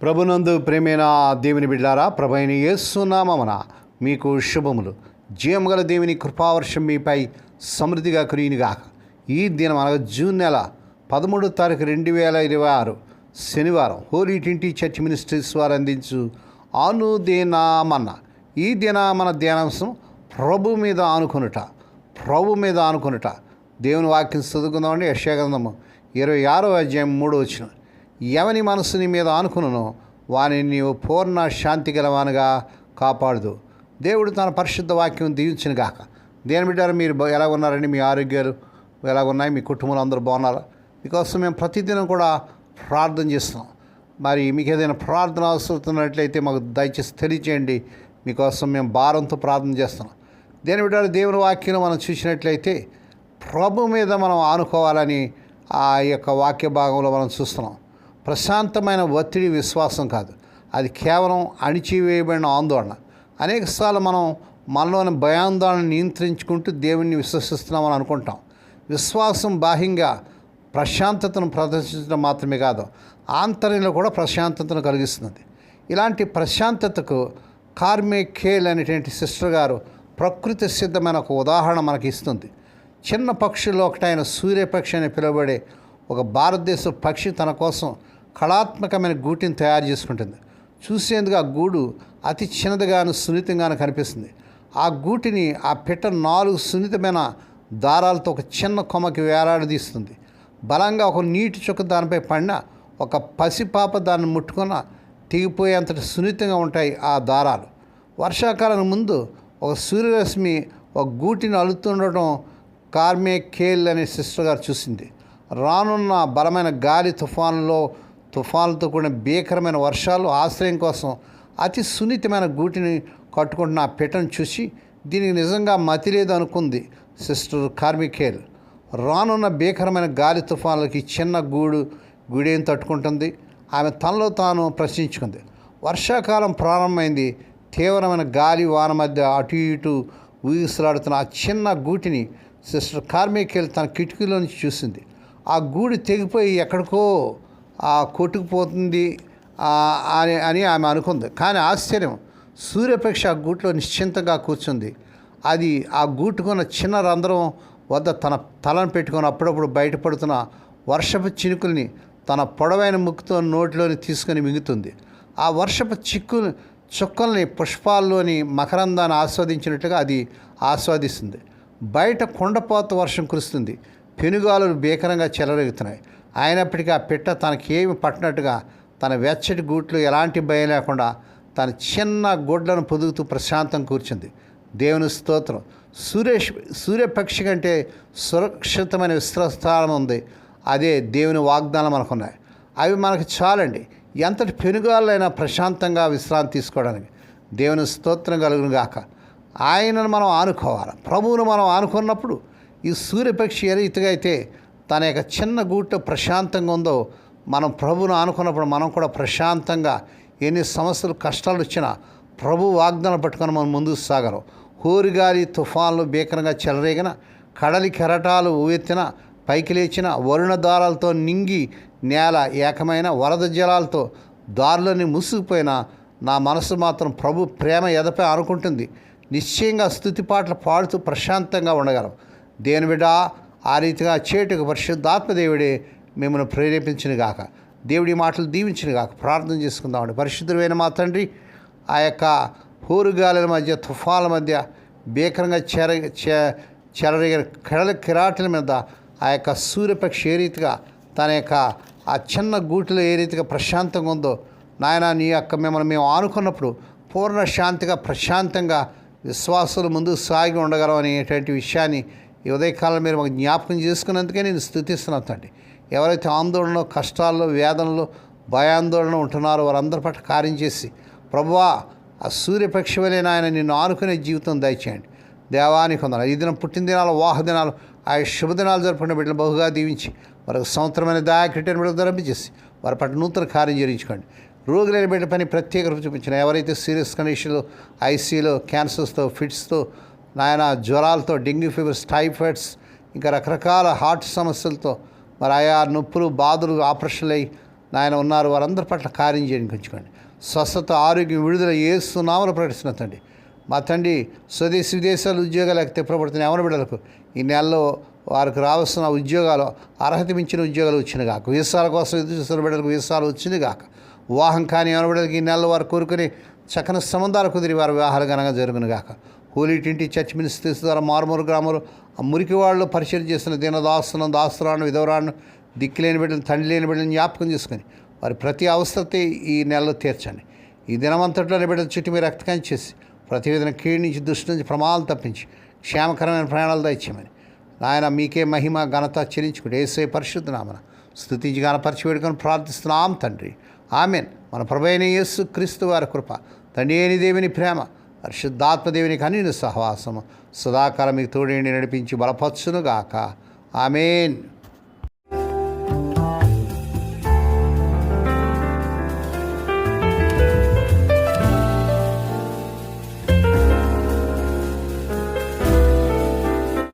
ప్రభునందు ప్రేమైన దేవుని బిడ్డారా, ప్రభువైన యేసు నామమున మీకు శుభములు. జీవముగల దేవుని కృపావర్షం మీపై సమృద్ధిగా కురియునుగాక. ఈ దినం అనగా జూన్ నెల 13వ తారీఖు 2026 శనివారం హోలీ ట్రింటీ చర్చ్ మినిస్ట్రీస్ వారు అందించు అనుదినమన్న ఈ దిన మన ధ్యానాంశం ప్రభు మీద ఆనుకొనుట. దేవుని వాక్యం చదువుకుందామండి. యెషయా గ్రంథము 26వ అధ్యాయం 3వ వచనం. ఎవని మనసుని మీద ఆనుకును వానిని నీవు పూర్ణ శాంతి గలవానుగా కాపాడదు. దేవుడు తన పరిశుద్ధ వాక్యం దీవించిన గాక. దేని బిడ్డారు, మీరు ఎలా ఉన్నారండి? మీ ఆరోగ్యాలు ఎలా ఉన్నాయి? మీ కుటుంబంలో అందరూ బాగున్నారా? మీకోసం మేము ప్రతిదినం కూడా ప్రార్థన చేస్తున్నాం. మరి మీకు ఏదైనా ప్రార్థన అవసరమైనట్లయితే మాకు దయచేసి తెలియచేయండి. మీకోసం మేము భారంతో ప్రార్థన చేస్తున్నాం. దేని బిడ్డారు, దేవుని వాక్యం మనం చూసినట్లయితే ప్రభు మీద మనం ఆనుకోవాలని ఆ యొక్క వాక్య భాగంలో మనం చూస్తున్నాం. ప్రశాంతమైన ఒత్తిడి విశ్వాసం కాదు, అది కేవలం అణిచివేయబడిన ఆందోళన. అనేకసార్లు మనం మనలోని భయాందోళన నియంత్రించుకుంటూ దేవుణ్ణి విశ్వసిస్తున్నామని అనుకుంటాం. విశ్వాసం బాహ్యంగా ప్రశాంతతను ప్రదర్శించడం మాత్రమే కాదు, ఆంతర్యంలో కూడా ప్రశాంతతను కలిగిస్తుంది. ఇలాంటి ప్రశాంతతకు కార్మే ఖేల్ అనేటువంటి సిస్టర్ గారు ప్రకృతి సిద్ధమైన ఒక ఉదాహరణ మనకి ఇస్తుంది. చిన్న పక్షుల్లో ఒకటైన సూర్యపక్షి అని పిలువబడే ఒక భారతదేశ పక్షి తన కోసం కళాత్మకమైన గూటిని తయారు చేసుకుంటుంది. చూసేందుకు ఆ గూడు అతి చిన్నదిగాను సున్నితంగాను కనిపిస్తుంది. ఆ గూటిని ఆ పిట్ట 4 సున్నితమైన దారాలతో ఒక చిన్న కొమ్మకి వేలాడదీస్తుంది. బలంగా ఒక నీటి చుక్క దానిపై పడిన ఒక పసిపాప దాన్ని ముట్టుకున్న తెగిపోయేంతటి సున్నితంగా ఉంటాయి ఆ దారాలు. వర్షాకాలం ముందు ఒక సూర్యరశ్మి ఒక గూటిని అలుతుండటం కార్మే ఖేల్ అనే సిస్టర్ గారు చూసింది. రానున్న బలమైన గాలి తుఫాన్లతో కూడిన భీకరమైన వర్షాలు ఆశ్రయం కోసం అతి సున్నితమైన గూటిని కట్టుకుంటున్న ఆ పిట్టను చూసి దీనికి నిజంగా మతి లేదు అనుకుంది సిస్టర్ కార్మే ఖేల్. రానున్న భీకరమైన గాలి తుఫాన్లకి చిన్న గూడేం తట్టుకుంటుంది? ఆమె తనలో తాను ప్రశ్నించుకుంది. వర్షాకాలం ప్రారంభమైంది. తీవ్రమైన గాలి వాన మధ్య అటు ఇటు ఊగిసలాడుతున్న ఆ చిన్న గూటిని సిస్టర్ కార్మే ఖేల్ తన కిటికీలో నుంచి చూసింది. ఆ గూడు తెగిపోయి ఎక్కడికో కొట్టుకుపోతుంది అని ఆమె అనుకుంది. కానీ ఆశ్చర్యం, సూర్యపక్షి ఆ గూట్లో నిశ్చింతగా కూర్చుంది. అది ఆ గూటుకున్న చిన్న రంధ్రం వద్ద తన తలను పెట్టుకొని అప్పుడప్పుడు బయటపడుతున్న వర్షపు చినుకుల్ని తన పొడవైన ముక్కుతో నోటిలోని తీసుకొని మింగుతుంది. ఆ వర్షపు చుక్కల్ని పుష్పాల్లోని మకరందాన్ని ఆస్వాదించినట్టుగా అది ఆస్వాదిస్తుంది. బయట కొండపోత వర్షం కురుస్తుంది. పెనుగాలులు భీకరంగా చెలరేగుతున్నాయి. అయినప్పటికీ ఆ పిట్ట తనకేమి పట్టినట్టుగా తన వెచ్చటి గూట్లో ఎలాంటి భయం లేకుండా తన చిన్న గుడ్లను పొదుగుతూ ప్రశాంతం కూర్చుంది. దేవుని స్తోత్రం. సూర్యపక్షి కంటే సురక్షితమైన విశ్రస్థానం ఉంది. అదే దేవుని వాగ్దానం మనకున్నాయి. అవి మనకు చాలండి. ఎంతటి పెనుగాలైనా ప్రశాంతంగా విశ్రాంతి తీసుకోవడానికి. దేవుని స్తోత్రం కలుగును గాక. ఆయనను మనం ఆనుకోవాలి. ప్రభువును మనం ఆనుకున్నప్పుడు ఈ సూర్యపక్షి ఏ రీతిగా అయితే తన యొక్క చిన్న గూట ప్రశాంతంగా ఉందో, మనం ప్రభువును ఆనుకున్నప్పుడు మనం కూడా ప్రశాంతంగా ఎన్ని సమస్యలు కష్టాలు వచ్చినా ప్రభు వాగ్దానం పట్టుకొని మనం ముందుకు సాగలం. హోరుగాలి తుఫాన్లు భీకరంగా చెలరేగిన, కడలి కెరటాలు ఊవెత్తిన, పైకి లేచిన, వరుణ దారాలతో నింగి నేల ఏకమైన, వరద జలాలతో దారులని మూసుకుపోయిన నా మనసు మాత్రం ప్రభు ప్రేమ ఎదపై అనుకుంటుంది. నిశ్చయంగా స్తుతి పాటలు పాడుతూ ప్రశాంతంగా ఉండగలం. దేవుని బిడ్డ, ఆ రీతిగా చేటుకు పరిశుద్ధాత్మ దేవుడే మిమ్మల్ని ప్రేరేపించిన గాక. దేవుడి మాటలు దీవించిన గాక. ప్రార్థన చేసుకుందామండి. పరిశుద్ధమైన మా తండ్రి, ఆ యొక్క హోరుగాలుల మధ్య, తుఫాన్ల మధ్య, భీకరంగా చెలరేగిన కడల కిరాటల మీద ఆ యొక్క సూర్యపక్షి ఏ రీతిగా తన యొక్క ఆ చిన్న గూటిలో ఏ రీతిగా ప్రశాంతంగా ఉందో నాయన, నీ యొక్క మిమ్మల్ని మేము ఆనుకున్నప్పుడు పూర్ణ శాంతిగా ప్రశాంతంగా విశ్వాసాలు ముందుకు సాగి ఉండగలం అనేటువంటి విషయాన్ని ఈ ఉదయకాలం మీరు మాకు జ్ఞాపకం చేసుకున్నందుకే నేను స్తుతిస్తున్నాను తండ్రి. ఎవరైతే ఆందోళనలో, కష్టాల్లో, వేదనలో, భయాందోళన ఉంటున్నారో వారందరి పట్ల కార్యం చేసి ప్రభువా, ఆ సూర్యపక్షి వలె నాయన నిన్ను ఆనుకునే జీవితం దయచేయండి. దేవానికి వందనాలు. ఈ దినం పుట్టినదినాలు, వాహ దినాలు, ఆ శుభదినాలు జరుపుకునే బిడ్డలు బహుగా దీవించి వారికి సంవత్సరమైన దయాకిటైన బిడ్డలు ధరింపజేసి వారి పట్ల నూతన కార్యం జరిగించుకోండి. రోగులైన బిడ్డ పని ప్రత్యేకత చూపించిన ఎవరైతే సీరియస్ కండిషన్లో, ఐసీలో, క్యాన్సర్స్తో, ఫిట్స్తో, నాయన జ్వరాలతో, డెంగ్యూ ఫీవర్స్, టైఫాయిడ్స్, ఇంకా రకరకాల హార్ట్ సమస్యలతో మరి ఆయా నొప్పులు, బాధలు, ఆపరేషన్లు అయ్యి నాయన ఉన్నారు, వారందరి పట్ల కార్యం చేయడానికి ఉంచుకోండి. స్వస్థత, ఆరోగ్యం, విడుదల యేసు నామములో ప్రకటిస్తున్న తండ్రి. మా తండ్రి స్వదేశీ విదేశాలు ఉద్యోగాలు తెప్పబడుతున్న ఎవరి బిడ్డలకు ఈ నెలలో వారికి రావాల్సిన ఉద్యోగాలు, అర్హత మించిన ఉద్యోగాలు వచ్చిన గాక. వీసాల కోసం ఎదురు చూస్తున్న బిడ్డలకు వీసాలు వచ్చింది గాక. వివాహం కానీ ఎవరి బిడ్డలకు ఈ నెలలో వారు కోరుకుని చక్కని సంబంధాలు కుదిరి వారి వివాహాలు ఘనంగా జరుగును గాక. హోలీ ట్వంటీ చర్చ్ మినిస్ట్రీస్ ద్వారా మారుమూరు గ్రామాలు ఆ మురికి వాళ్ళు పరిచయం చేస్తున్న దీనదాస్తులను, దాస్తురాలను, విధవరాలను, దిక్కులేని బిడ్డలు, తండ్రి లేని బిడ్డలను జ్ఞాపకం చేసుకొని వారి ప్రతి అవసరత ఈ నెలలో తీర్చండి. ఈ దినమంతట్లోని బిడ్డల చుట్టూ మీరు రక్తకాంతి చేసి ప్రతి విధంగా కీడు నుంచి, దుష్టి నుంచి, ప్రమాదాలు తప్పించి క్షేమకరమైన ప్రయాణాలు దయచేయమని నాయన మీకే మహిమ ఘనత చెల్లించుకుంటే యేసయ్య పరిశుద్ధ నామమున స్తుతించి గణపరిచి వేడుకొని ప్రార్థిస్తున్నాం తండ్రి. ఆమెన్. మన ప్రభువైన యేసు క్రీస్తు వారి కృప, తండ్రి అయిన దేవుని ప్రేమ, పరిశుద్ధాత్మదేవుని కన్నుల సహవాసము సదాకాలం మీకు తోడేండి నడిపించి బలపరచునుగాక. ఆమెన్.